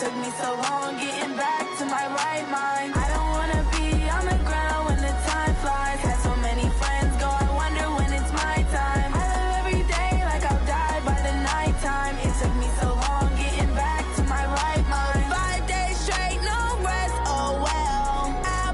took me so long getting back to my right mind. I don't wanna be on the ground when the time flies. Had so many friends go, I wonder when it's my time. I live every day like I'll die by the nighttime. It took me so long getting back to my right mind. 5 days straight, no rest, oh well. I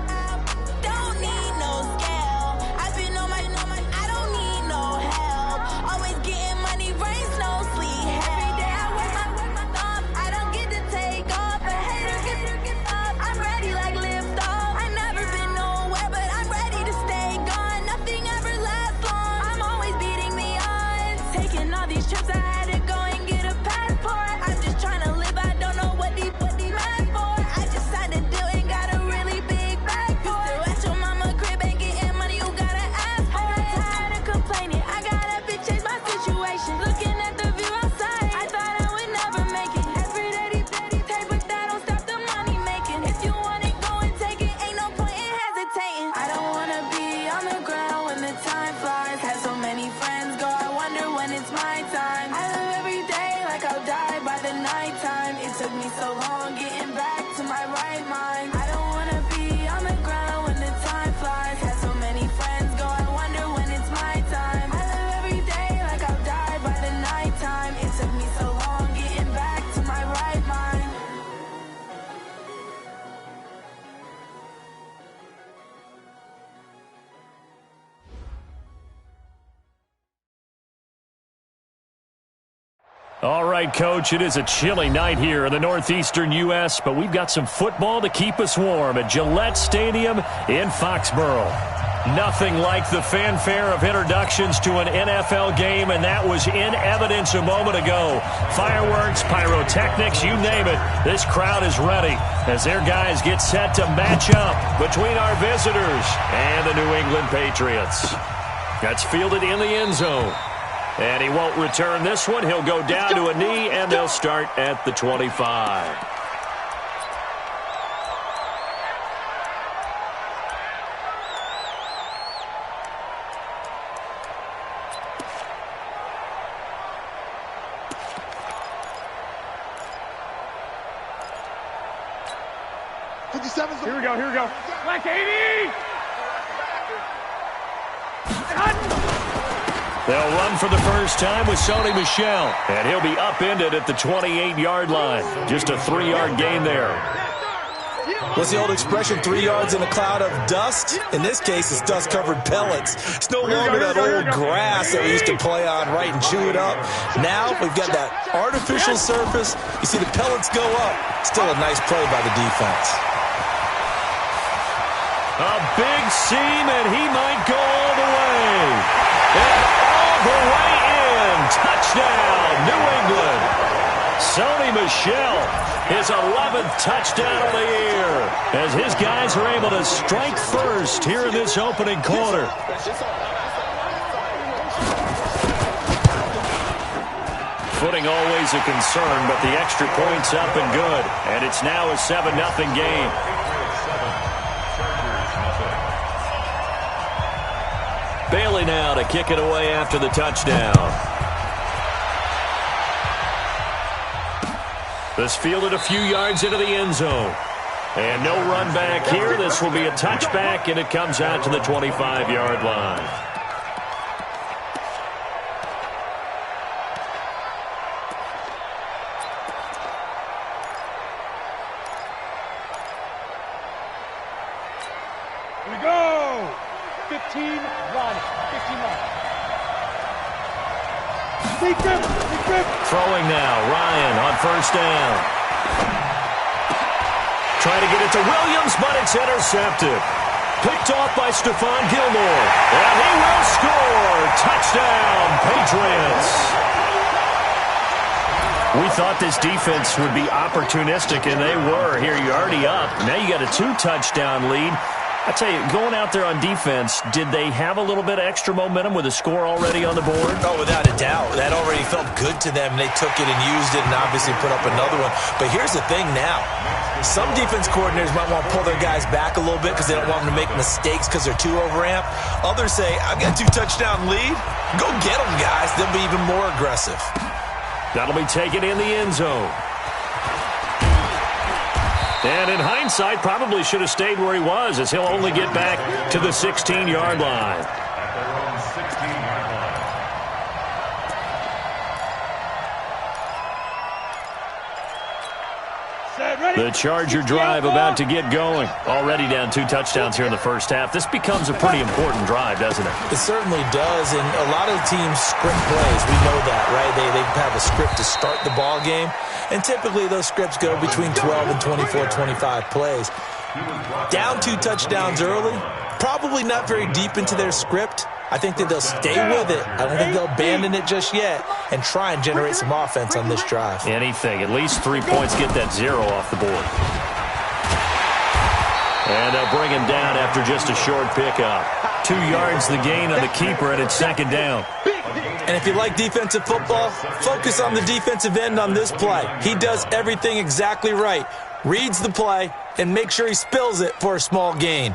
don't need no scale. I've been on my, I don't need no help. Always getting money, rain, snow, sleet. Every day I work my thumb. I don't get to take off. A hater get up. I'm ready like lift off. I never been nowhere, but I'm ready to stay gone. Nothing ever lasts long. I'm always beating the odds. Taking all these trips, I had to go and get a passport. I'm just trying to live. I don't know what these mad for. I just signed a deal and got a really big bag for it. Still at your mama crib and getting money, you gotta ask for it. I'm tired of complaining. I gotta bitch change my situation. Looking at the view outside, I thought I would never make it. Every day they take, but that don't stop the money making. If you want it, go and take it. Ain't no point in hesitating. I don't wanna be on the ground when the time flies. Had so many friends go, I wonder when it's my time. I live every day like I'll die by the nighttime. It took me so long getting back to my right mind. I don't wanna be on the ground when the time flies. Had so many friends go, I wonder when it's my time. I live every day like I'll die by the nighttime. It took me so long getting back to my right mind. All right, Coach, it is a chilly night here in the northeastern U.S., but we've got some football to keep us warm at Gillette Stadium in Foxborough. Nothing like the fanfare of introductions to an NFL game, and that was in evidence a moment ago. Fireworks, pyrotechnics, you name it. This crowd is ready as their guys get set to match up between our visitors and the New England Patriots. That's fielded in the end zone. And he won't return this one. He'll go down to a knee, and they'll start at the 25. Here we go. Like 80! They'll run for the first time with Sony Michel, and he'll be upended at the 28-yard line. Just a 3-yard gain there. What's the old expression, 3 yards in a cloud of dust? In this case, it's dust-covered pellets. It's no longer that old grass that we used to play on, right, and chew it up. Now we've got that artificial surface. You see the pellets go up. Still a nice play by the defense. A big seam, and he might go all the way. And all the way in. Touchdown, New England. Sony Michel, his 11th touchdown of the year, as his guys are able to strike first here in this opening quarter. Footing always a concern, but the extra point's up and good. And it's now a 7-0 game. Bailey now to kick it away after the touchdown. This fielded a few yards into the end zone. And no run back here. This will be a touchback, and it comes out to the 25-yard line. Here we go! 15 run. Big grip. Throwing now, Ryan on first down. Trying to get it to Williams, but it's intercepted. Picked off by Stephon Gilmore. And he will score. Touchdown, Patriots. We thought this defense would be opportunistic, and they were. Here, you're already up. Now you got a 2-touchdown lead. I tell you, going out there on defense, did they have a little bit of extra momentum with a score already on the board? Oh, without a doubt. That already felt good to them. They took it and used it and obviously put up another one. But here's the thing now. Some defense coordinators might want to pull their guys back a little bit because they don't want them to make mistakes because they're too overamped. Others say, I've got a 2-touchdown lead. Go get them, guys. They'll be even more aggressive. That'll be taken in the end zone. And in hindsight, probably should have stayed where he was, as he'll only get back to the 16-yard line. The Charger drive about to get going. Already down 2 touchdowns here in the first half. This becomes a pretty important drive, doesn't it? It certainly does, and a lot of teams script plays. We know that, right? They have a script to start the ball game, and typically those scripts go between 12 and 24, 25 plays. Down 2 touchdowns early, probably not very deep into their script. I think that they'll stay with it. I don't think they'll abandon it just yet and try and generate some offense on this drive. Anything. At least 3 points, get that 0 off the board. And they'll bring him down after just a short pickup. 2 yards the gain on the keeper, and it's 2nd down. And if you like defensive football, focus on the defensive end on this play. He does everything exactly right. Reads the play and make sure he spills it for a small gain.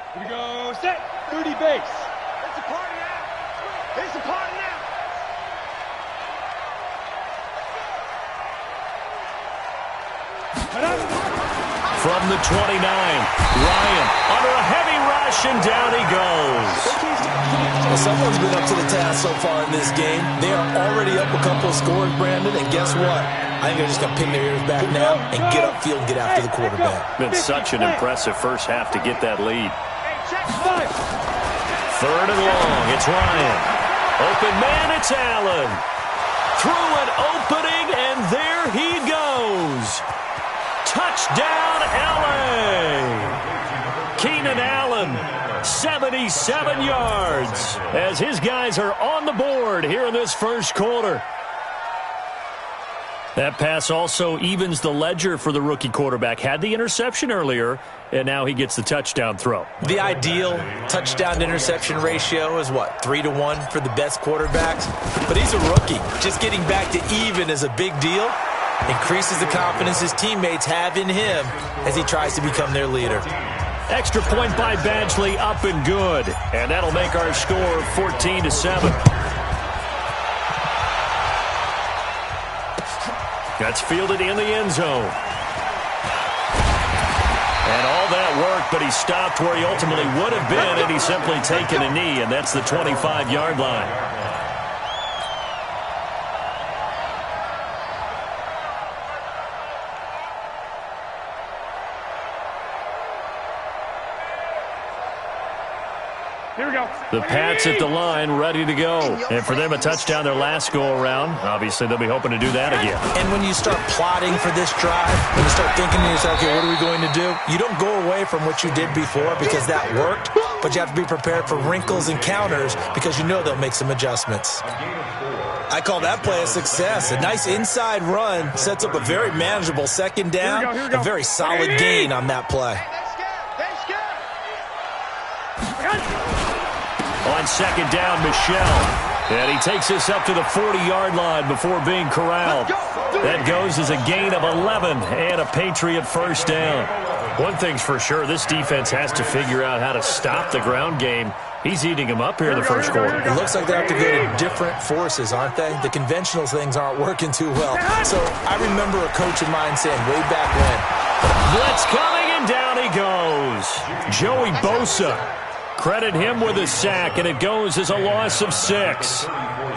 Here we go, set, 30 base. It's a party now. It's a party now. From the 29, Ryan under a heavy rush, and down he goes. Well, someone's been up to the task so far in this game. They are already up a couple of scores, Brandon, and guess what? I think they're just going to pin their ears back now and get upfield and get after the quarterback. Been such an impressive first half to get that lead. 3rd and long, it's Ryan. Open man, it's Allen. Through an opening, and there he goes. Touchdown, L.A. Keenan Allen, 77 yards, as his guys are on the board here in this first quarter. That pass also evens the ledger for the rookie quarterback. Had the interception earlier, and now he gets the touchdown throw. The ideal touchdown-to-interception ratio is, what, 3-to-1 for the best quarterbacks? But he's a rookie. Just getting back to even is a big deal. Increases the confidence his teammates have in him as he tries to become their leader. Extra point by Badgley, up and good. And that'll make our score 14-7. That's fielded in the end zone. And all that work, but he stopped where he ultimately would have been, and he's simply taken a knee, and that's the 25-yard line. The Pats at the line, ready to go. And for them, a touchdown their last go-around. Obviously, they'll be hoping to do that again. And when you start plotting for this drive, when you start thinking to yourself, okay, what are we going to do? You don't go away from what you did before because that worked, but you have to be prepared for wrinkles and counters because you know they'll make some adjustments. I call that play a success. A nice inside run sets up a very manageable 2nd down, a very solid gain on that play. On 2nd down, Michelle. And he takes us up to the 40-yard line before being corralled. That goes as a gain of 11 and a Patriot first down. One thing's for sure, this defense has to figure out how to stop the ground game. He's eating them up here in the first quarter. It looks like they have to go to different forces, aren't they? The conventional things aren't working too well. So I remember a coach of mine saying way back when, blitz coming, and down he goes. Joey Bosa. Credit him with a sack, and it goes as a loss of 6.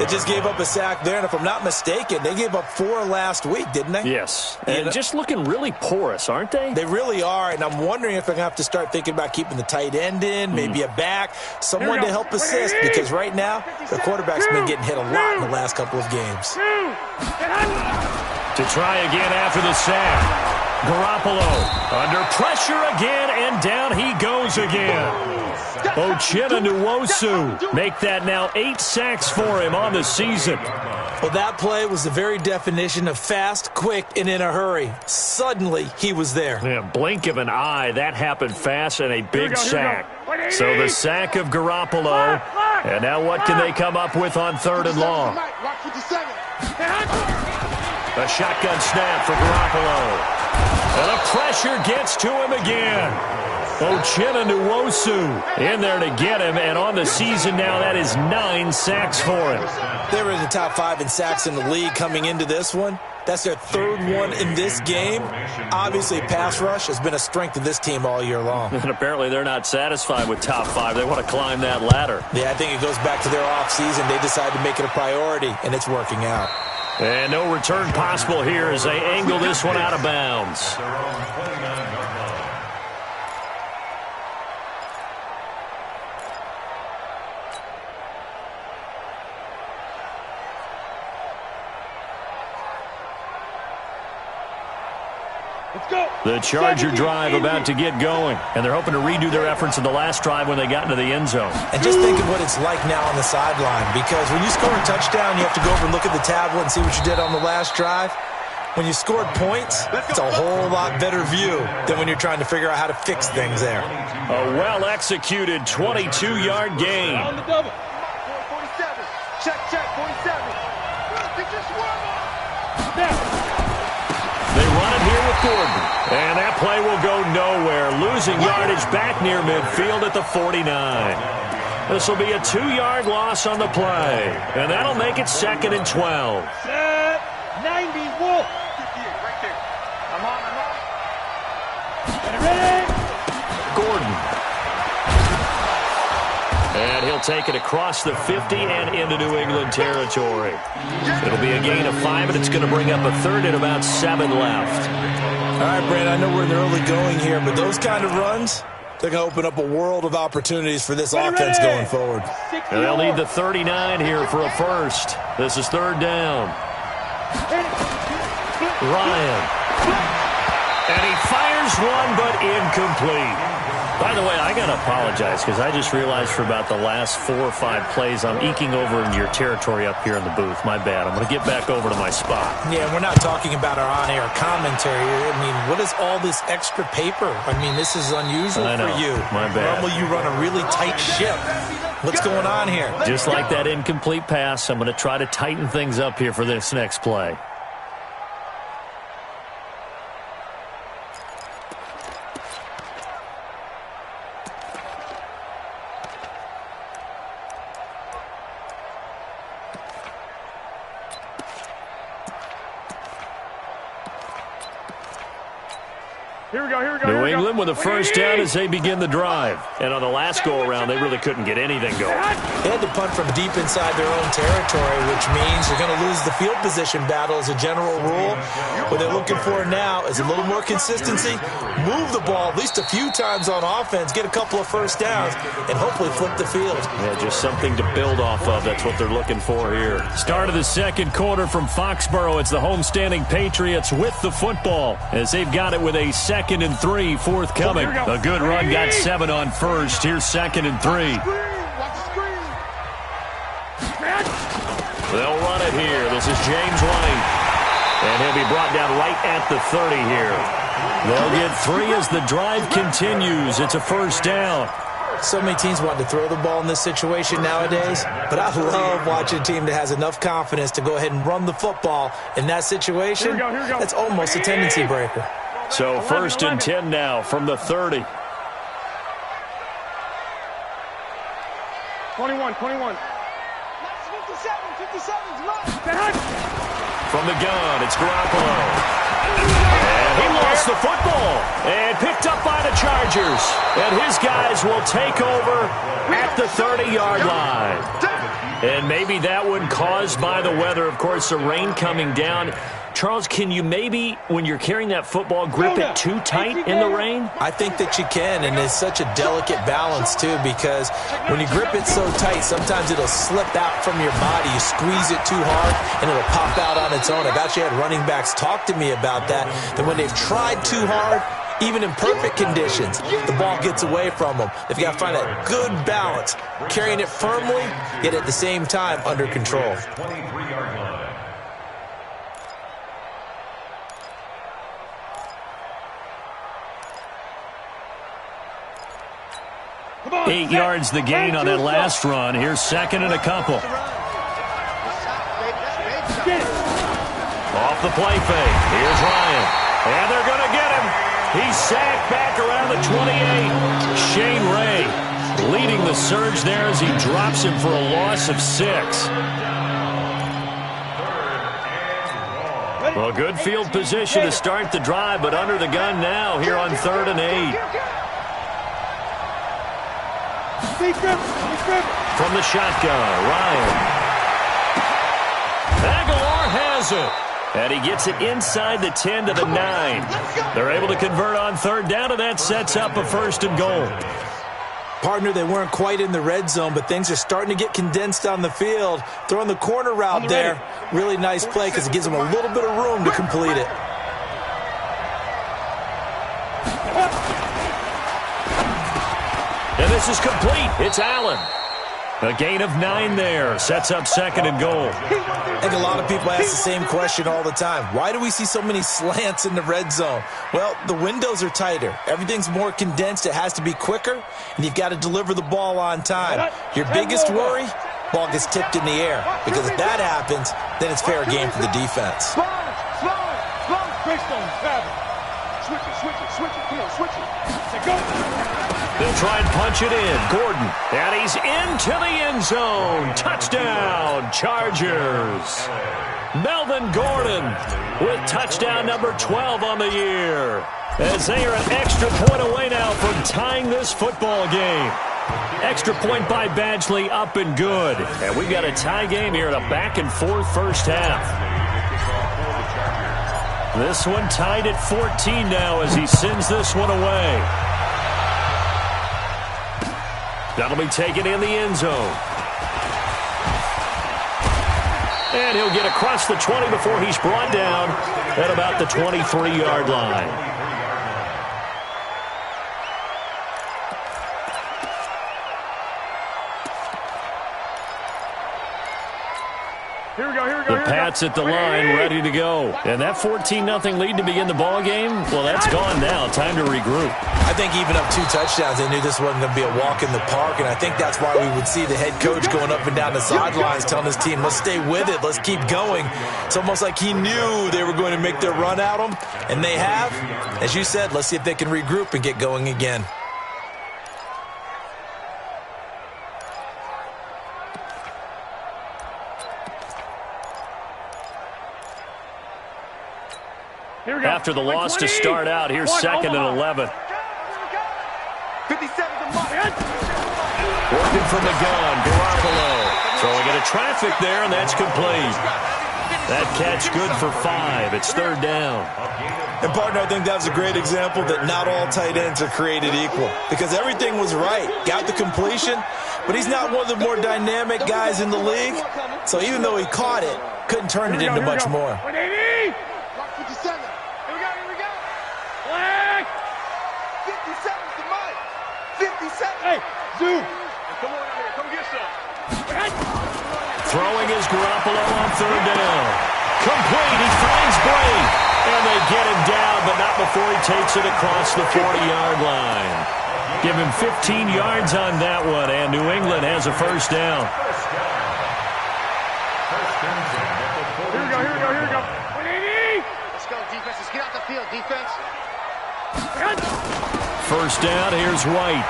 They just gave up a sack there, and if I'm not mistaken, they gave up 4 last week, didn't they? Yes, and just looking really porous, aren't they? They really are, and I'm wondering if they're going to have to start thinking about keeping the tight end in, maybe a back, someone to help assist, because right now, the quarterback's been getting hit a lot in the last couple of games. To try again after the sack. Garoppolo under pressure again, and down he goes again. Uchenna Nwosu make that now 8 sacks for him on the season. Well, that play was the very definition of fast, quick, and in a hurry. Suddenly, he was there. Yeah, blink of an eye, that happened fast, and a big sack. So the sack of Garoppolo, and now what can they come up with on 3rd and long? A shotgun snap for Garoppolo. And the pressure gets to him again. Nwosu in there to get him, and on the season now, that is 9 sacks for him. They were in the top 5 in sacks in the league coming into this one. That's their 3rd one in this game. Obviously, pass rush has been a strength of this team all year long. And apparently they're not satisfied with top 5. They want to climb that ladder. Yeah, I think it goes back to their offseason. They decided to make it a priority, and it's working out. And no return possible here as they angle this one out of bounds. The Charger drive about to get going, and they're hoping to redo their efforts in the last drive when they got into the end zone. And just think of what it's like now on the sideline, because when you score a touchdown, you have to go over and look at the tablet and see what you did on the last drive. When you scored points, it's a whole lot better view than when you're trying to figure out how to fix things there. A well-executed 22-yard gain. On the double. 47. Check, 47. They run it here with Gordon. And that play will go nowhere. Losing yardage back near midfield at the 49. This will be a 2-yard loss on the play. And that'll make it 2nd and 12. Set. 90 Wolf. Right there. I'm on. Get it ready. Gordon. And he'll take it across the 50 and into New England territory. It'll be a gain of 5, and it's going to bring up a 3rd and about 7 left. All right, Brandon, I know we're in the early going here, but those kind of runs, they're going to open up a world of opportunities for this offense going forward. And they'll need the 39 here for a first. This is 3rd down. Ryan. And he fires one, but incomplete. By the way, I got to apologize because I just realized for about the last 4 or 5 plays, I'm eking over into your territory up here in the booth. My bad. I'm going to get back over to my spot. Yeah, we're not talking about our on-air commentary. I mean, what is all this extra paper? I mean, this is unusual for you. My bad. Normally you run a really tight ship. What's going on here? Just like that incomplete pass, I'm going to try to tighten things up here for this next play. Here we go. New England with a first down as they begin the drive. And on the last go-around, they really couldn't get anything going. They had to punt from deep inside their own territory, which means they're going to lose the field position battle as a general rule. What they're looking for now is a little more consistency, move the ball at least a few times on offense, get a couple of first downs, and hopefully flip the field. Yeah, just something to build off of. That's what they're looking for here. Start of the second quarter from Foxborough. It's the homestanding Patriots with the football as they've got it with a 2nd and 3 forthcoming. A good run got 7 on first. Here's 2nd and 3. They'll run it here. This is James White. And he'll be brought down right at the 30 here. They'll get 3 as the drive continues. It's a first down. So many teams want to throw the ball in this situation nowadays, but I love watching a team that has enough confidence to go ahead and run the football. In that situation, that's almost a tendency breaker. So 1st and 10 now from the 30. 21. 57. From the gun, it's Garoppolo. And he lost the football and picked up by the Chargers. And his guys will take over at the 30-yard line. And maybe that one caused by the weather. Of course, the rain coming down. Charles, can you maybe, when you're carrying that football, grip it too tight in the rain? I think that you can, and it's such a delicate balance, too, because when you grip it so tight, sometimes it'll slip out from your body. You squeeze it too hard, and it'll pop out on its own. I've actually had running backs talk to me about that when they've tried too hard, even in perfect conditions, the ball gets away from them. They've got to find that good balance, carrying it firmly, yet at the same time under control. 8 yards the gain on that last run. Here's 2nd and a couple. Off the play fake. Here's Ryan. And they're going to get him. He's sacked back around the 28. Shane Ray leading the surge there as he drops him for a loss of 6. Well, good field position to start the drive, but under the gun now here on 3rd and 8. From the shotgun, Ryan. Aguilar has it. And he gets it inside the 10 to the 9. They're able to convert on 3rd down, and that sets up a 1st and goal. Partner, they weren't quite in the red zone, but things are starting to get condensed on the field. Throwing the corner route there. Really nice play because it gives them a little bit of room to complete it. And this is complete. It's Allen. A gain of 9 there. Sets up 2nd and goal. I think a lot of people ask the same question all the time. Why do we see so many slants in the red zone? Well, the windows are tighter. Everything's more condensed. It has to be quicker, and you've got to deliver the ball on time. Your biggest worry, ball gets tipped in the air. Because if that happens, then it's fair game for the defense. They'll try and punch it in. Gordon. And he's into the end zone. Touchdown, Chargers. Melvin Gordon with touchdown number 12 on the year. As they are an extra point away now from tying this football game. Extra point by Badgley, up and good. And we've got a tie game here in a back-and-forth first half. This one tied at 14 now as he sends this one away. That'll be taken in the end zone. And he'll get across the 20 before he's brought down at about the 23-yard line. The Pats at the line, ready to go. And that 14-0 lead to begin the ball game, well, that's gone now. Time to regroup. I think even up 2 touchdowns, they knew this wasn't going to be a walk in the park, and I think that's why we would see the head coach going up and down the sidelines telling his team, let's stay with it, let's keep going. It's almost like he knew they were going to make their run at him, and they have. As you said, let's see if they can regroup and get going again. After the loss to start out, here's 2nd and 11. 57 to Mike. Working from the gun, Garoppolo. Throwing into traffic there, and that's complete. That catch good for 5. It's 3rd down. And, partner, I think that was a great example that not all tight ends are created equal. Because everything was right. Got the completion, but he's not one of the more dynamic guys in the league. So even though he caught it, couldn't turn it into much more. 57. Here we go. Flag. 57 to Mike. 57. Hey, Zoo. Come on out here. Come get some. Throwing is Garoppolo on 3rd down. Complete. He finds Bray. And they get him down, but not before he takes it across the 40-yard line. Give him 15 yards on that one, and New England has a 1st down. Here we go. Let's go, defense. Let's get out the field, defense. 1st down, here's White.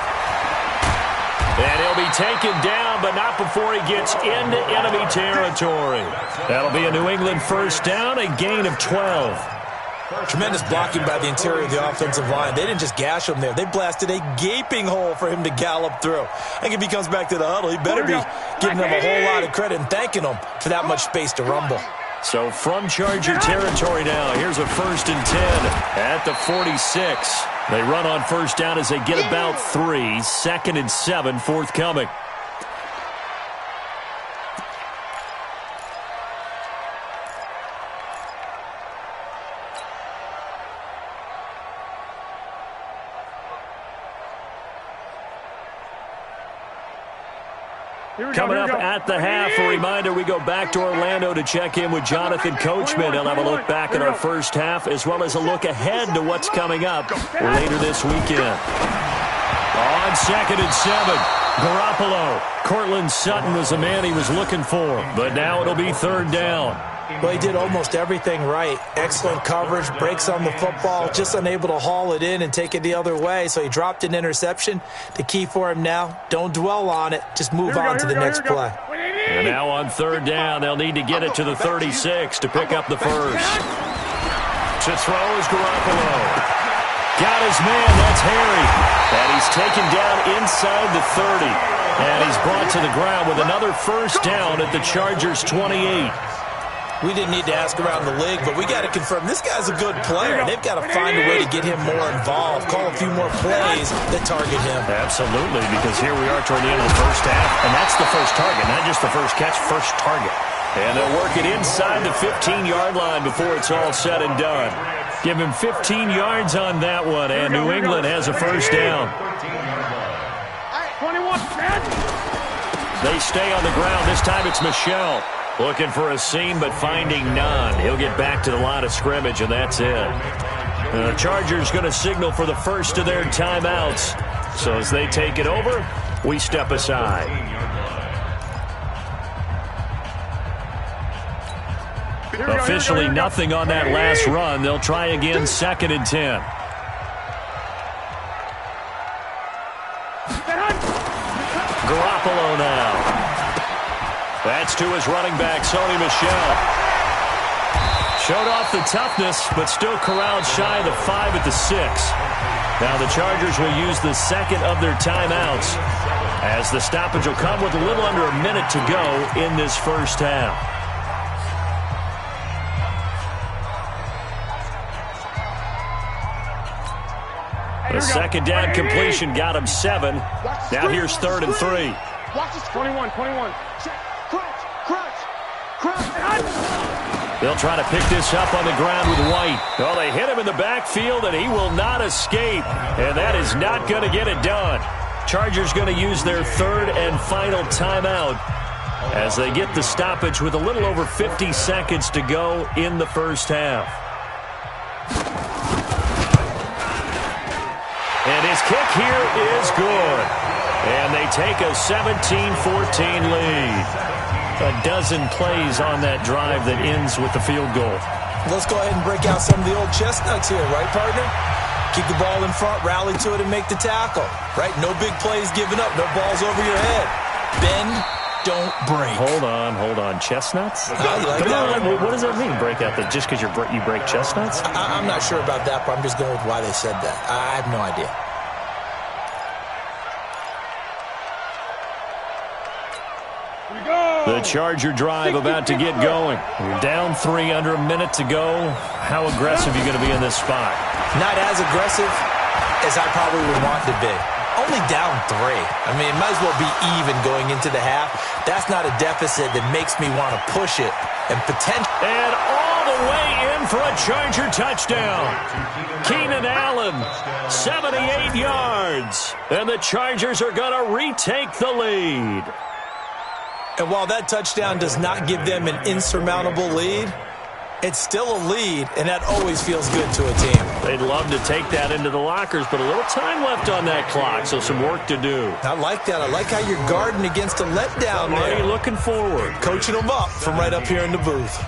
And he'll be taken down, but not before he gets into enemy territory. That'll be a New England 1st down, a gain of 12. Tremendous blocking by the interior of the offensive line. They didn't just gash him there. They blasted a gaping hole for him to gallop through. I think if he comes back to the huddle, he better be giving them a whole lot of credit and thanking them for that much space to rumble. So from Charger territory now, here's a 1st and 10 at the 46. They run on 1st down as they get about 3. 2nd and 7 forthcoming. Coming up at the half, a reminder, we go back to Orlando to check in with Jonathan Coachman. He'll have a look back at our first half as well as a look ahead to what's coming up later this weekend. On 2nd and 7, Garoppolo. Cortland Sutton was the man he was looking for, but now it'll be 3rd down. Well, he did almost everything right. Excellent coverage, breaks on the football, just unable to haul it in and take it the other way, so he dropped an interception. The key for him now, don't dwell on it, just move on to the next play. And now on third down, they'll need to get it to the 36 to pick up the first. To throw is Garoppolo. Got his man, that's Harry. And he's taken down inside the 30. And he's brought to the ground with another first down at the Chargers' 28. We didn't need to ask around the league, but we got to confirm this guy's a good player. They've got to find a way to get him more involved, call a few more plays that target him. Absolutely, because here we are toward the end of the first half, and that's the first target, not just the first catch, first target. And they'll work it inside the 15-yard line before it's all said and done. Give him 15 yards on that one, and New England has a first down. 21. They stay on the ground. This time it's Michel. Looking for a seam, but finding none. He'll get back to the line of scrimmage, and that's it. The Chargers going to signal for the first of their timeouts. So as they take it over, we step aside. Officially nothing on that last run. They'll try again, 2nd and 10. Garoppolo now. That's to his running back, Sony Michel. Showed off the toughness, but still corralled shy of the 5 at the 6. Now the Chargers will use the second of their timeouts, as the stoppage will come with a little under a minute to go in this first half. The second down completion got him 7. Now here's 3rd and 3. Watch this. 21. They'll try to pick this up on the ground with White. Well, they hit him in the backfield, and he will not escape. And that is not going to get it done. Chargers going to use their 3rd and final timeout as they get the stoppage with a little over 50 seconds to go in the first half. And his kick here is good. And they take a 17-14 lead. A dozen plays on that drive that ends with the field goal. Let's go ahead and break out some of the old chestnuts here, right, partner? Keep the ball in front, rally to it, and make the tackle. Right? No big plays given up, no balls over your head. Bend, don't break. Hold on. Chestnuts? You like that one? What does that mean, break out? Just because you break chestnuts? I'm not sure about that, but I'm just going with why they said that. I have no idea. The Charger drive about to get going. You're down 3, under a minute to go. How aggressive are you going to be in this spot? Not as aggressive as I probably would want to be. Only down 3. I mean, it might as well be even going into the half. That's not a deficit that makes me want to push it and potentially. And all the way in for a Charger touchdown. Keenan Allen, 78 yards. And the Chargers are going to retake the lead. And while that touchdown does not give them an insurmountable lead, it's still a lead, and that always feels good to a team. They'd love to take that into the lockers, but a little time left on that clock, so some work to do. I like that. I like how you're guarding against a letdown there. Already looking forward. Coaching them up from right up here in the booth.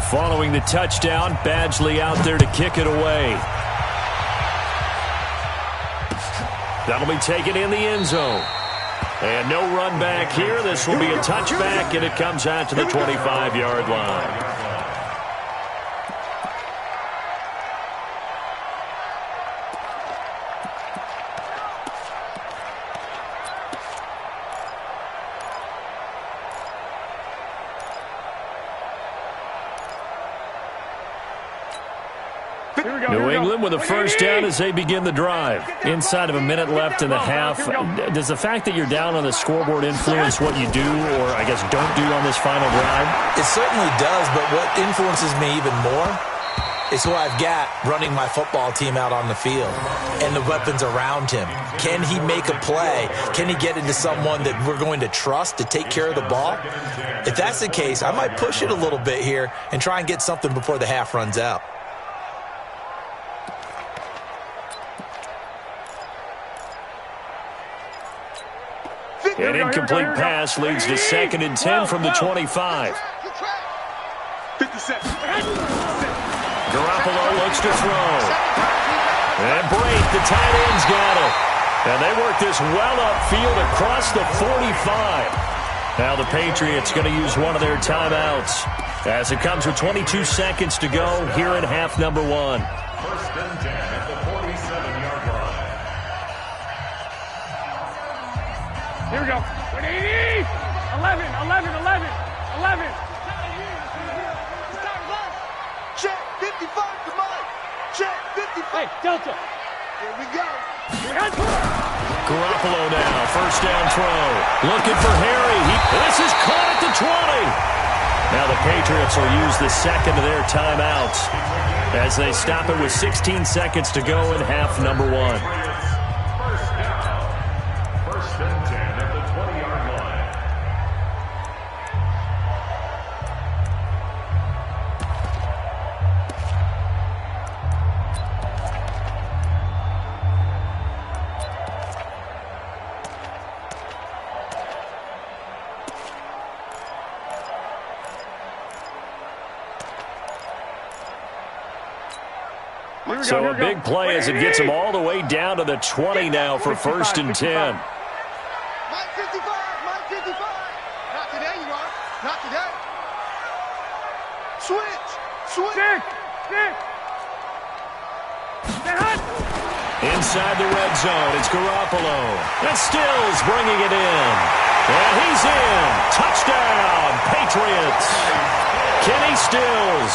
Following the touchdown, Badgley out there to kick it away. That'll be taken in the end zone. And no run back here. This will be a touchback, and it comes out to the 25-yard line. New England with a first down as they begin the drive. Inside of a minute left in the half. Does the fact that you're down on the scoreboard influence what you do, or I guess don't do on this final drive? It certainly does, but what influences me even more is who I've got running my football team out on the field and the weapons around him. Can he make a play? Can he get into someone that we're going to trust to take care of the ball? If that's the case, I might push it a little bit here and try and get something before the half runs out. An incomplete pass leads to 2nd and 10 from the 25. 50 seconds. Garoppolo looks to throw. And Brate, the tight end's got it. And they work this well upfield across the 45. Now the Patriots going to use one of their timeouts as it comes with 22 seconds to go here in half number 1. 1st and 10 at the 47-yard line. Here we go. 180. 11. Check 55 to Mike. Check 55. Hey, Delta. Here we go. Garoppolo now, 1st down throw. Looking for Harry. This is caught at the 20. Now the Patriots will use the 2nd of their timeouts as they stop it with 16 seconds to go in half number 1. 1st down. 1st and 10 at the 20-yard line. So a big play as it gets them all the way down to the 20 now for 1st and 10. Mike 55. Not today, you are. Not today. Switch. Inside the red zone, it's Garoppolo. And Stills bringing it in. And he's in. Touchdown, Patriots. Kenny Stills,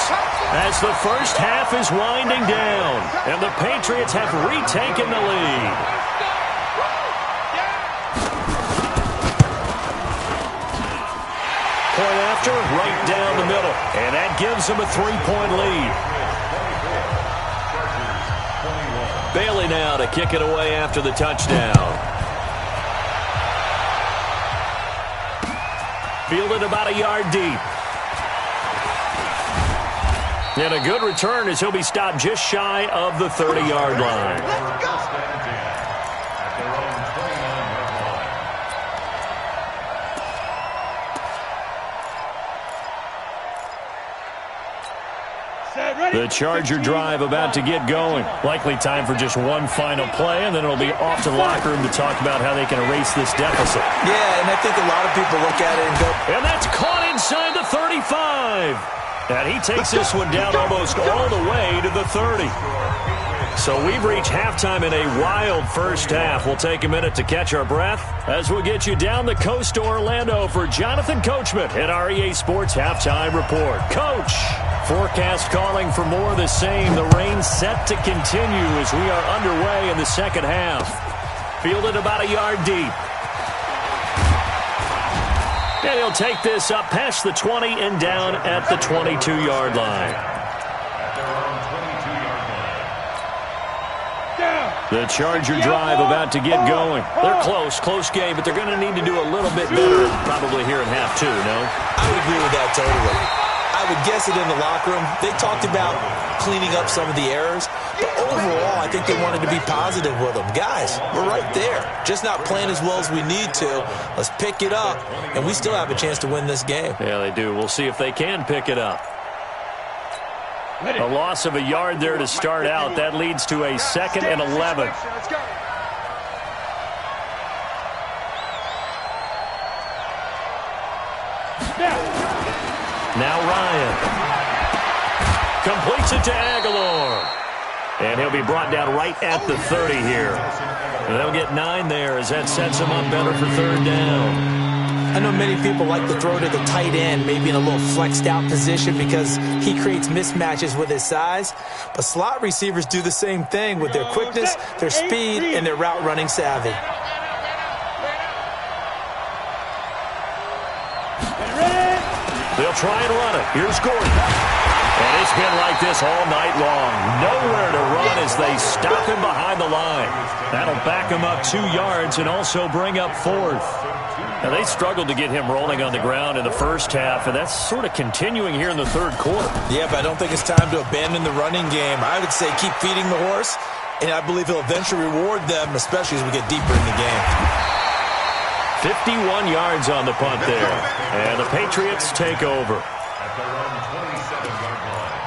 as the first half is winding down, and the Patriots have retaken the lead. Point after, right down the middle, and that gives them a 3-point lead. Bailey now to kick it away after the touchdown. Fielded about a yard deep. And a good return as he'll be stopped just shy of the 30-yard line. The Charger drive about to get going. Likely time for just one final play, and then it'll be off to the locker room to talk about how they can erase this deficit. Yeah, and I think a lot of people look at it and go... And that's caught inside the 35. And he takes this one down almost all the way to the 30. So we've reached halftime in a wild first half. We'll take a minute to catch our breath as we'll get you down the coast to Orlando for Jonathan Coachman at our EA Sports Halftime Report. Coach, forecast calling for more of the same. The rain set to continue as we are underway in the second half. Fielded about a yard deep. And he'll take this up past the 20 and down at the 22-yard line. The Charger drive about to get going. They're close game, but they're going to need to do a little bit better probably here in half 2, no? I would agree with that totally. I would guess it in the locker room. They talked about cleaning up some of the errors, but overall, I think they wanted to be positive with them. Guys, we're right there. Just not playing as well as we need to. Let's pick it up, and we still have a chance to win this game. Yeah, they do. We'll see if they can pick it up. A loss of a yard there to start out. That leads to a 2nd and 11. Now Ryan completes it to Aguilar. And he'll be brought down right at the 30 here. And they'll get 9 there as that sets him up better for 3rd down. I know many people like to throw to the tight end, maybe in a little flexed out position because he creates mismatches with his size. But slot receivers do the same thing with their quickness, their speed, and their route running savvy. They'll try and run it. Here's Gordon. And it's been like this all night long. Nowhere to run as they stop him behind the line. That'll back him up 2 yards and also bring up 4th. Now, they struggled to get him rolling on the ground in the first half, and that's sort of continuing here in the 3rd quarter. Yeah, but I don't think it's time to abandon the running game. I would say keep feeding the horse, and I believe he'll eventually reward them, especially as we get deeper in the game. 51 yards on the punt there. And the Patriots take over. At their own 27-yard line.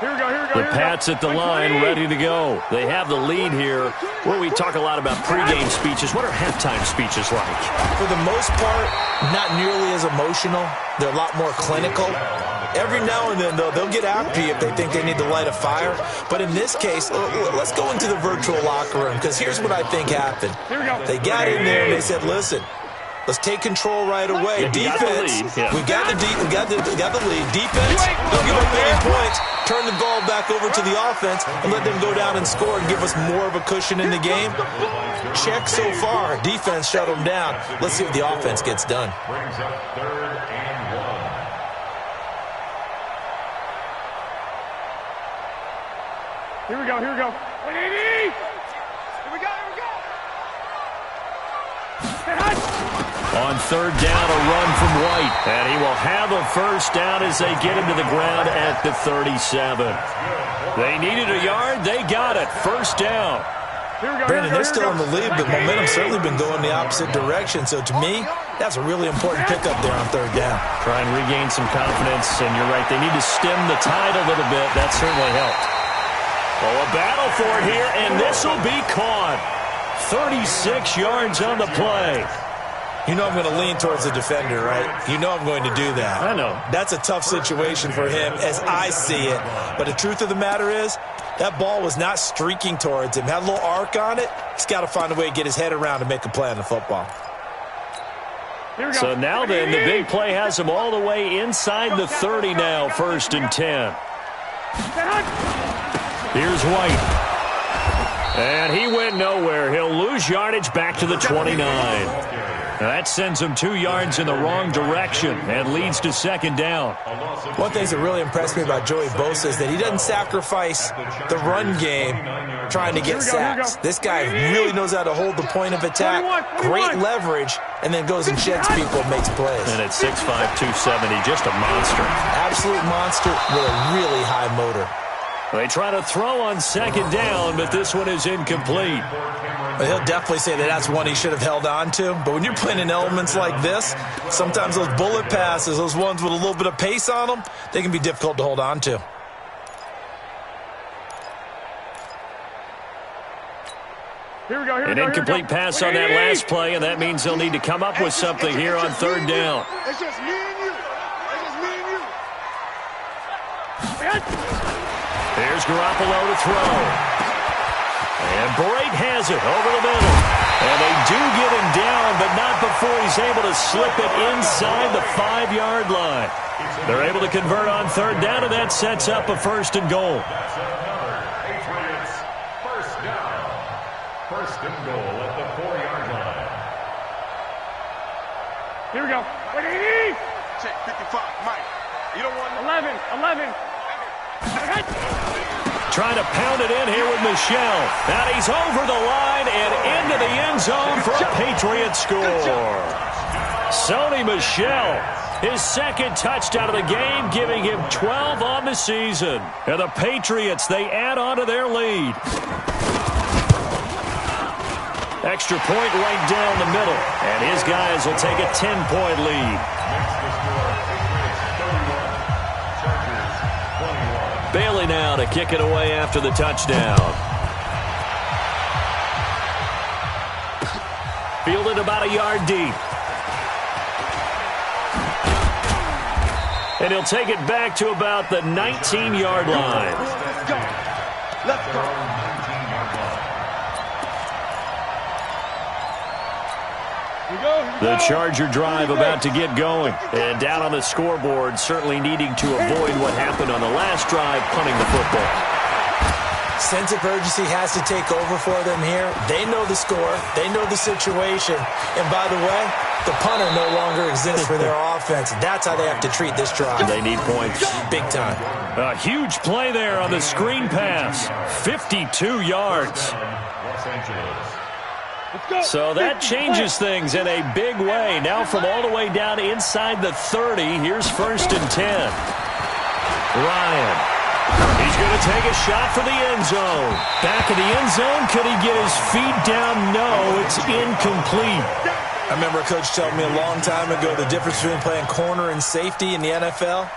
Here we go, here we go. The Pats at the line, ready to go. They have the lead here. Where we talk a lot about pregame speeches. What are halftime speeches like? For the most part, not nearly as emotional. They're a lot more clinical. Every now and then, though, they'll get after you if they think they need to light a fire. But in this case, let's go into the virtual locker room, because here's what I think happened. They got in there and they said, listen, let's take control right away. Defense, we got the lead. Defense, don't give up any points. Turn the ball back over to the offense and let them go down and score and give us more of a cushion in the game. Check so far. Defense shut them down. Let's see if the offense gets done. Brings up 3rd and 1. Here we go, here we go. 180! Here we go, here we go! On 3rd down, a run from White. And he will have a first down as they get him to the ground at the 37. They needed a yard. They got it. First down. Brandon, they're still in the lead, but momentum's certainly been going the opposite direction. So to me, that's a really important pickup there on 3rd down. Try and regain some confidence. And you're right, they need to stem the tide a little bit. That certainly helped. Oh, a battle for it here, and this will be caught. 36 yards on the play. You know I'm going to lean towards the defender, right? You know I'm going to do that. I know. That's a tough situation for him as I see it. But the truth of the matter is, that ball was not streaking towards him. Had a little arc on it. He's got to find a way to get his head around and make a play on the football. So now then, the big play has him all the way inside the 30 now, 1st and 10. Here's White. And he went nowhere. He'll lose yardage back to the 29. That sends him 2 yards in the wrong direction and leads to 2nd down. One thing that really impressed me about Joey Bosa is that he doesn't sacrifice the run game trying to get sacks. This guy really knows how to hold the point of attack, great leverage, and then goes and sheds people and makes plays. And at 6'5", 270, just a monster. Absolute monster with a really high motor. They try to throw on 2nd down, but this one is incomplete. He'll definitely say that that's one he should have held on to. But when you're playing in elements like this, sometimes those bullet passes, those ones with a little bit of pace on them, they can be difficult to hold on to. An incomplete pass on that last play, and that means they'll need to come up with something here on 3rd down. It's just me and you. It's just me and you. Here's Garoppolo to throw. And Brate has it over the middle. And they do get him down, but not before he's able to slip it inside the 5-yard line. They're able to convert on 3rd down, and that sets up a 1st and goal. That's another Patriots 1st down. 1st and goal at the 4-yard line. Here we go. 180! Check 55, Mike. You don't want 11. Trying to pound it in here with Michel. And he's over the line and into the end zone for a Patriot score. Sony Michel, his 2nd touchdown of the game, giving him 12 on the season. And the Patriots, they add on to their lead. Extra point right down the middle. And his guys will take a 10-point lead. Bailey now to kick it away after the touchdown. Fielded about a yard deep. And he'll take it back to about the 19-yard line. Let's go. The Charger drive about to get going. And down on the scoreboard, certainly needing to avoid what happened on the last drive, punting the football. Sense of urgency has to take over for them here. They know the score. They know the situation. And by the way, the punter no longer exists for their offense. That's how they have to treat this drive. They need points. Big time. A huge play there on the screen pass. 52 yards. Los Angeles. So that changes things in a big way. Now from all the way down inside the 30, here's 1st and 10. Ryan He's going to take a shot for the end zone. Back in the end zone, could he get his feet down? No, it's incomplete. I remember a coach telling me a long time ago the difference between playing corner and safety in the NFL.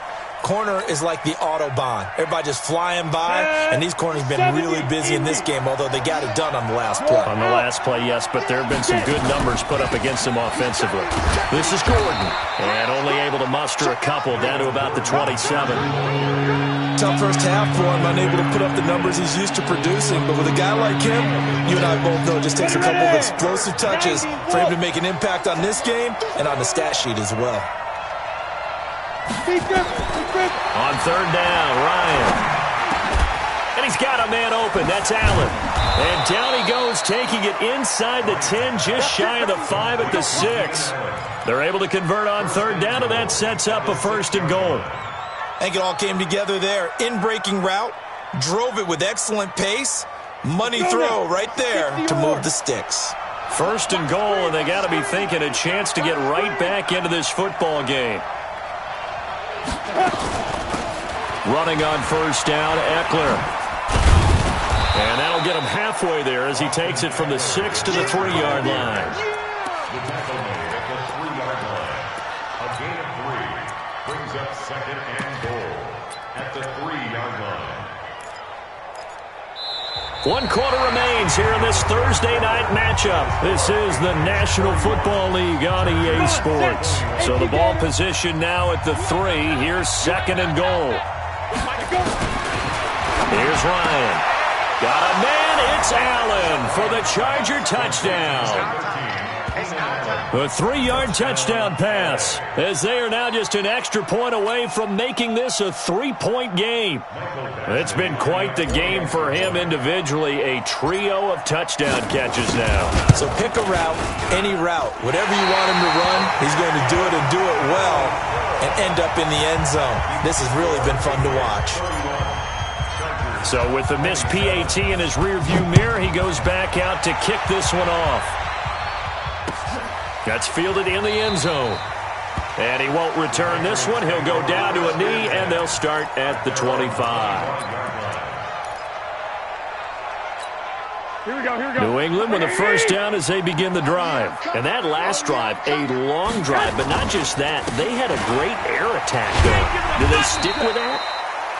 Corner is like the Autobahn. Everybody just flying by, and these corners have been really busy in this game, although they got it done on the last play. On the last play, yes, but there have been some good numbers put up against him offensively. This is Gordon, and only able to muster a couple down to about the 27. Tough first half for him, unable to put up the numbers he's used to producing, but with a guy like him, you and I both know it just takes a couple of explosive touches for him to make an impact on this game and on the stat sheet as well. On third down, Ryan. And he's got a man open. That's Allen. And down he goes, taking it inside the 10, just shy of the 5 at the 6. They're able to convert on third down, and that sets up a first and goal. I think it all came together there. In-breaking route, drove it with excellent pace. Money throw right there to move the sticks. First and goal, and they got to be thinking a chance to get right back into this football game. Running on first down, Eckler. And that'll get him halfway there as he takes it from the 6 to the 3-yard line. The tackle made at the 3-yard line. A gain of 3 brings up second and goal at the 3-yard line. 1 quarter remains here in this Thursday night matchup. This is the National Football League on EA Sports. So the ball position now at the 3. Here's second and goal. Here's Ryan. Got a man. It's Allen for the Charger touchdown. A 3-yard touchdown pass, as they are now just an extra point away from making this a 3-point game. It's been quite the game for him individually, a trio of touchdown catches now. So pick a route, any route. Whatever you want him to run, he's going to do it and do it well and end up in the end zone. This has really been fun to watch. So with the missed PAT in his rearview mirror, he goes back out to kick this one off. That's fielded in the end zone. And he won't return this one. He'll go down to a knee, and they'll start at the 25. Here we go. New England with a first down as they begin the drive. And that last drive, a long drive, but not just that. They had a great air attack going. Do they stick with that?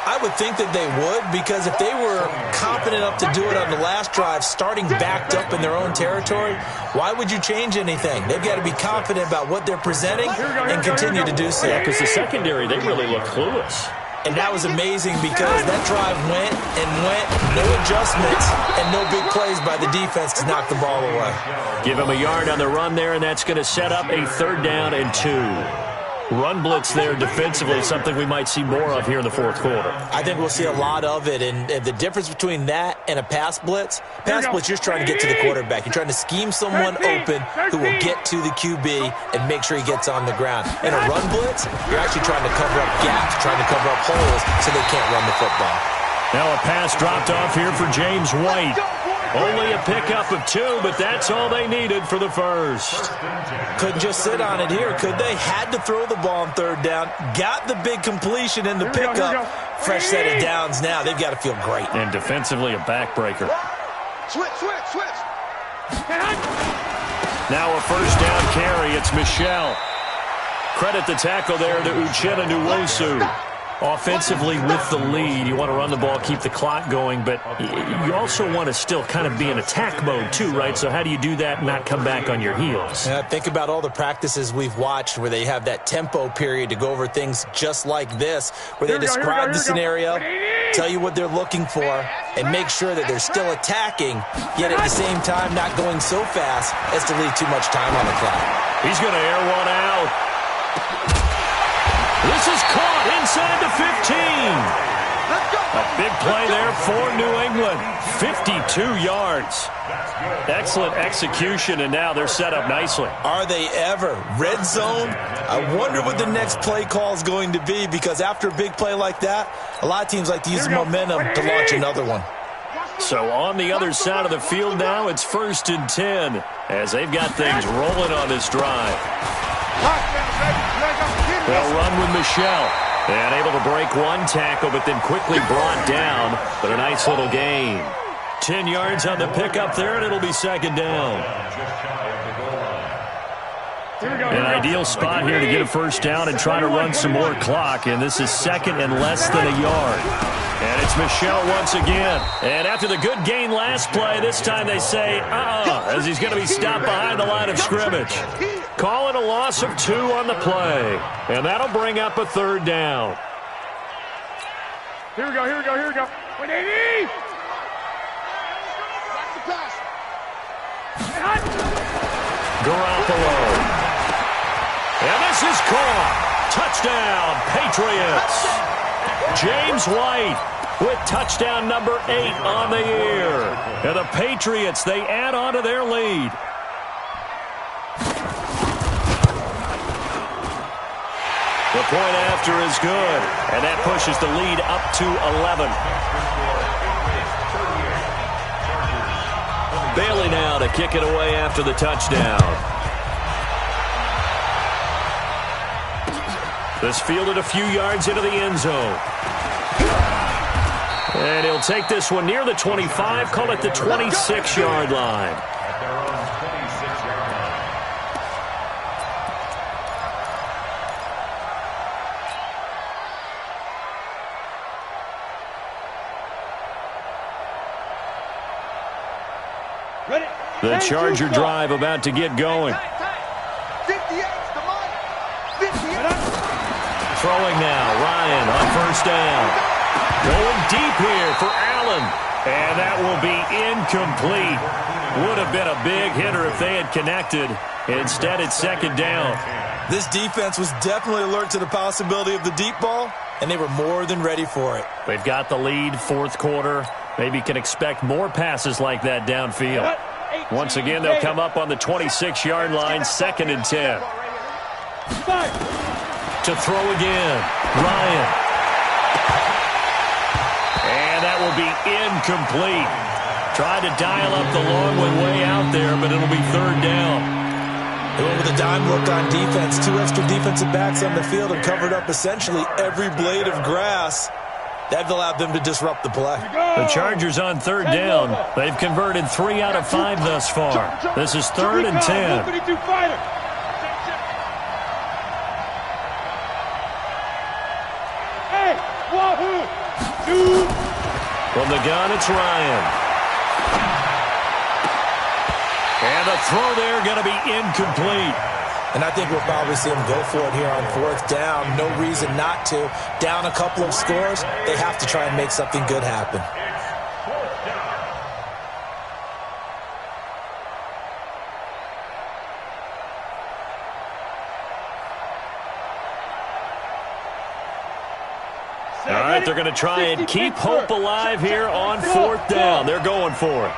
I would think that they would, because if they were confident enough to do it on the last drive, starting backed up in their own territory, why would you change anything? They've got to be confident about what they're presenting and continue to do so. Yeah, because the secondary, they really look clueless. And that was amazing because that drive went and went, no adjustments, and no big plays by the defense to knock the ball away. Give him a yard on the run there, and that's going to set up a 3rd down and 2. Run blitz there defensively, something we might see more of here in the 4th quarter. I think we'll see a lot of it, and the difference between that and a pass blitz, you're just trying to get to the quarterback. You're trying to scheme someone open who will get to the QB and make sure he gets on the ground. In a run blitz, you're actually trying to cover up gaps, trying to cover up holes so they can't run the football. Now a pass dropped off here for James White. Only a pickup of 2, but that's all they needed for the first. Couldn't just sit on it here, could they? Had to throw the ball on 3rd down. Got the big completion in the pickup. Fresh set of downs now. They've got to feel great. And defensively a backbreaker. Switch. Now a first down carry. It's Michelle. Credit the tackle there to Uchenna Nwosu. Offensively with the lead, you want to run the ball, keep the clock going, but you also want to still kind of be in attack mode too, right? So how do you do that and not come back on your heels? Yeah, think about all the practices we've watched where they have that tempo period to go over things just like this, where they describe the scenario, tell you what they're looking for, and make sure that they're still attacking, yet at the same time not going so fast as to leave too much time on the clock. He's going to air one out. This is caught inside the 15. A big play there for New England. 52 yards. Excellent execution, and now they're set up nicely. Are they ever? Red zone? I wonder what the next play call is going to be, because after a big play like that, a lot of teams like to use the momentum to launch another one. So on the other side of the field now, it's 1st and 10 as they've got things rolling on this drive. They'll run with Michelle. And able to break one tackle, but then quickly brought down. But a nice little gain. 10 yards on the pickup there, and it'll be second down. An ideal spot here to get a first down and try to run some more clock. And this is second and less than a yard. And it's Michel once again. And after the good gain last play, this time they say, as he's going to be stopped behind the line of scrimmage. Call it a loss of 2 on the play. And that'll bring up a third down. Here we go. 180! Back to pass. Garoppolo. And this is caught. Touchdown, Patriots. James White with touchdown number 8 on the year. And the Patriots, they add on to their lead. The point after is good, and that pushes the lead up to 11. Bailey now to kick it away after the touchdown. This fielded a few yards into the end zone. And he'll take this one near the 25, call it the 26-yard line. The Charger drive about to get going. 58's the mark. 58. Throwing now, Ryan on first down. Going deep here for Allen. And that will be incomplete. Would have been a big hitter if they had connected. Instead, it's second down. This defense was definitely alert to the possibility of the deep ball, and they were more than ready for it. They've got the lead, fourth quarter. Maybe can expect more passes like that downfield. Once again, they'll come up on the 26-yard line, second and 10. To throw again, Ryan. And that will be incomplete. Tried to dial up the long one way out there, but it'll be third down. They went with a dime look on defense. 2 extra defensive backs on the field and covered up essentially every blade of grass. That allowed them to disrupt the play. The Chargers on third down. They've converted 3 out of 5 thus far. This is third and 10. From the gun, it's Ryan. And the throw there going to be incomplete. And I think we'll probably see them go for it here on fourth down. No reason not to. Down a couple of scores, they have to try and make something good happen. All right, they're going to try and keep hope alive here on fourth down. They're going for it.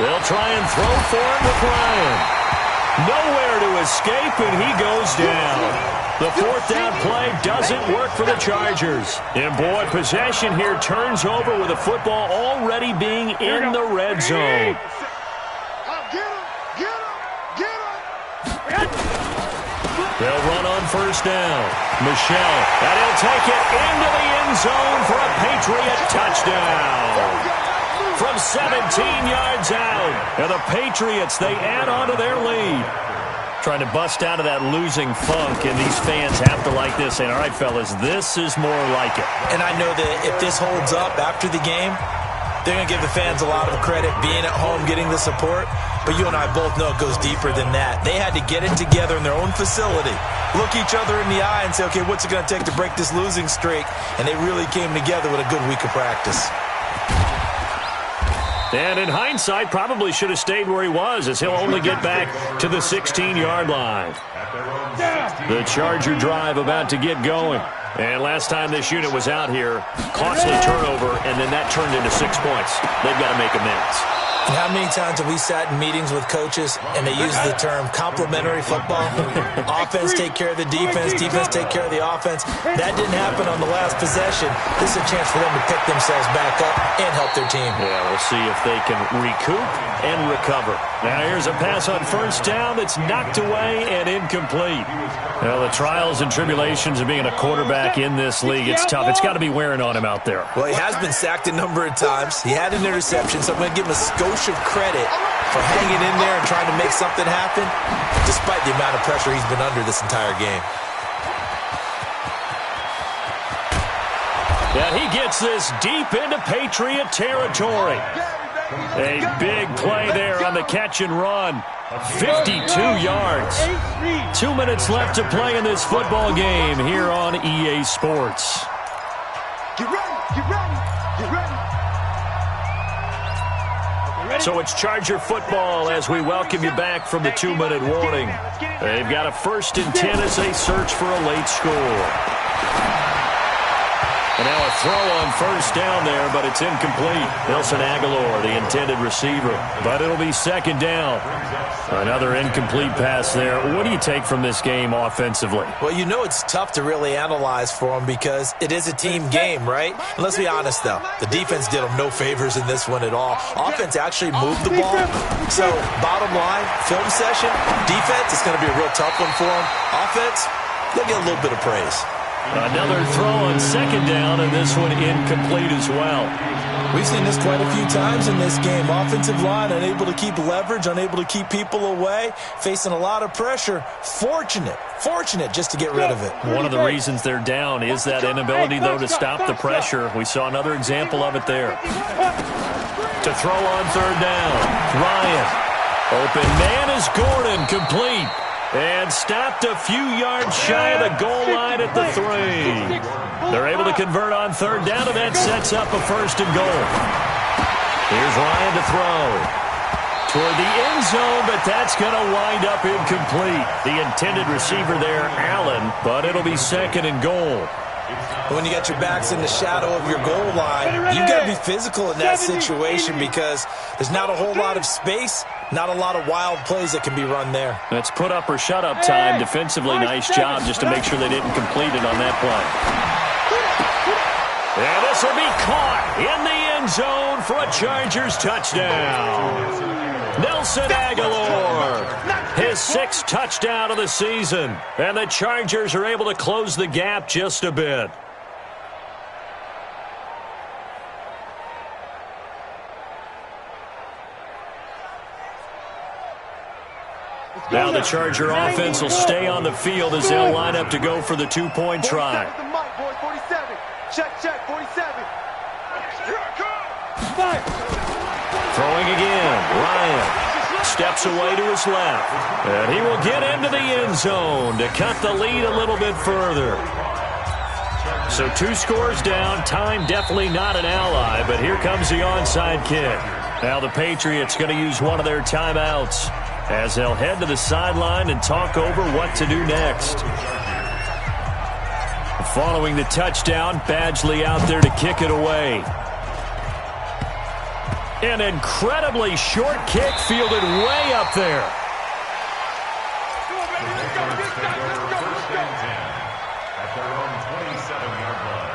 They'll try and throw for him with Ryan. Nowhere to escape, and he goes down. The fourth down play doesn't work for the Chargers. And, boy, possession here turns over with the football already being in the red zone. They'll run on first down. Michel, and he'll take it into the end zone for a Patriot touchdown. From 17 yards out. And the Patriots, they add on to their lead. Trying to bust out of that losing funk, and these fans have to like this. And, all right, fellas, this is more like it. And I know that if this holds up after the game, they're going to give the fans a lot of credit being at home, getting the support. But you and I both know it goes deeper than that. They had to get it together in their own facility, look each other in the eye and say, okay, what's it going to take to break this losing streak? And they really came together with a good week of practice. And in hindsight, probably should have stayed where he was, as he'll only get back to the 16-yard line. The Charger drive about to get going. And last time this unit was out here, costly turnover, and then that turned into 6 points. They've got to make amends. And how many times have we sat in meetings with coaches and they use the term complementary football? Offense take care of the defense, defense take care of the offense. That didn't happen on the last possession. This is a chance for them to pick themselves back up and help their team. Yeah, we'll see if they can recoup and recover. Now here's a pass on first down that's knocked away and incomplete. Well, the trials and tribulations of being a quarterback in this league, it's tough. It's got to be wearing on him out there. Well, he has been sacked a number of times. He had an interception, so I'm going to give him a skosh of credit for hanging in there and trying to make something happen, despite the amount of pressure he's been under this entire game. Yeah, he gets this deep into Patriot territory. A big play there on the catch and run. 52 yards. 2 minutes left to play in this football game here on EA Sports. Get ready, get ready, get ready. So it's Charger football as we welcome you back from the 2-minute warning. They've got a 1st and 10 as they search for a late score. And now a throw on first down there, but it's incomplete. Nelson Aguilar, the intended receiver. But it'll be 2nd down. Another incomplete pass there. What do you take from this game offensively? Well, you know it's tough to really analyze for them because it is a team game, right? And let's be honest, though. The defense did them no favors in this one at all. Offense actually moved the ball. So, bottom line, film session, defense, it's going to be a real tough one for them. Offense, they'll get a little bit of praise. Another throw on 2nd down, and this one incomplete as well. We've seen this quite a few times in this game. Offensive line unable to keep leverage, unable to keep people away, facing a lot of pressure. Fortunate just to get rid of it. One of the reasons they're down is that inability, though, to stop the pressure. We saw another example of it there. To throw on 3rd down, Ryan. Open man is Gordon, complete. And stopped a few yards shy of the goal line at the 3. They're able to convert on 3rd down, and that sets up a 1st and goal. Here's Ryan to throw. Toward the end zone, but that's going to wind up incomplete. The intended receiver there, Allen, but it'll be 2nd and goal. When you got your backs in the shadow of your goal line, you've got to be physical in that situation because there's not a whole lot of space, not a lot of wild plays that can be run there. That's put up or shut up time. Defensively, nice job just to make sure they didn't complete it on that play. And this will be caught in the end zone for a Chargers touchdown. Nelson Aguilar, his 6th touchdown of the season. And the Chargers are able to close the gap just a bit. Now the Charger offense will stay on the field as they'll line up to go for the 2-point try. Check, 47. Throwing again, Ryan steps away to his left. And he will get into the end zone to cut the lead a little bit further. So 2 scores down, time definitely not an ally, but here comes the onside kick. Now the Patriots going to use one of their timeouts as they'll head to the sideline and talk over what to do next. Following the touchdown, Badgley out there to kick it away. An incredibly short kick fielded way up there. At their own 27-yard line.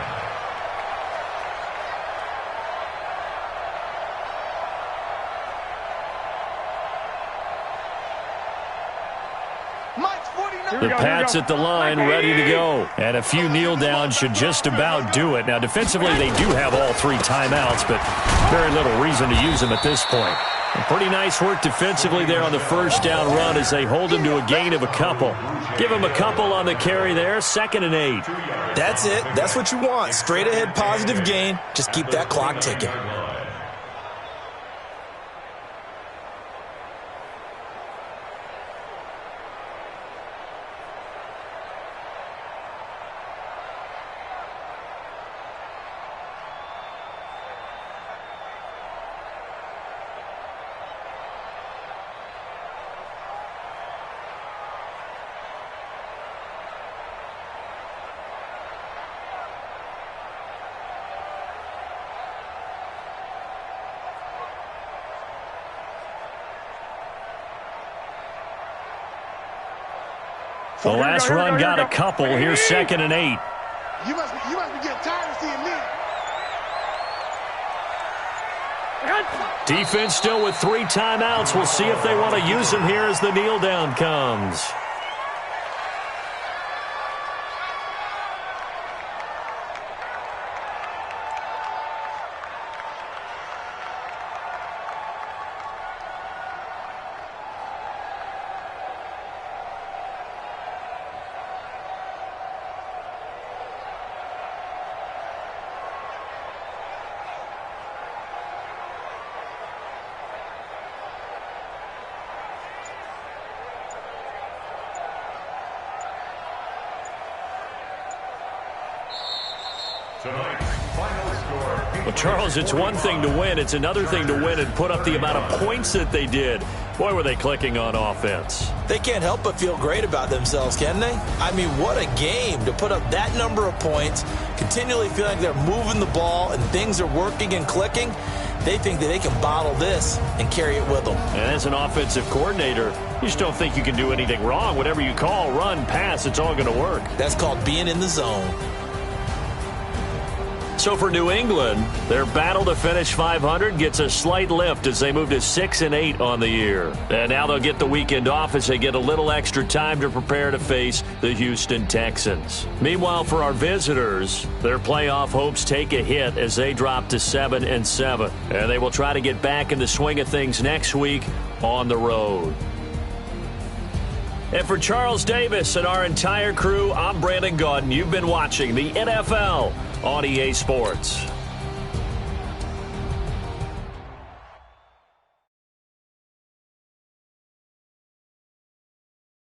The Pats at the line, ready to go. And a few kneel downs should just about do it. Now, defensively, they do have all 3 timeouts, but very little reason to use them at this point. And pretty nice work defensively there on the 1st down run as they hold him to a gain of a couple. Give him a couple on the carry there, 2nd and 8. That's it. That's what you want. Straight ahead positive gain. Just keep that clock ticking. The last run got a couple. Here's 2nd and 8. You must be getting tired of seeing me. Defense still with 3 timeouts. We'll see if they want to use them here as the kneel down comes. Well, Charles, it's one thing to win. It's another thing to win and put up the amount of points that they did. Boy, were they clicking on offense. They can't help but feel great about themselves, can they? I mean, what a game to put up that number of points, continually feel like they're moving the ball and things are working and clicking. They think that they can bottle this and carry it with them. And as an offensive coordinator, you just don't think you can do anything wrong. Whatever you call, run, pass, it's all going to work. That's called being in the zone. So for New England, their battle to finish 500 gets a slight lift as they move to 6 and 8 on the year. And now they'll get the weekend off as they get a little extra time to prepare to face the Houston Texans. Meanwhile, for our visitors, their playoff hopes take a hit as they drop to 7 and 7. And they will try to get back in the swing of things next week on the road. And for Charles Davis and our entire crew, I'm Brandon Gaudin. You've been watching the NFL on EA Sports.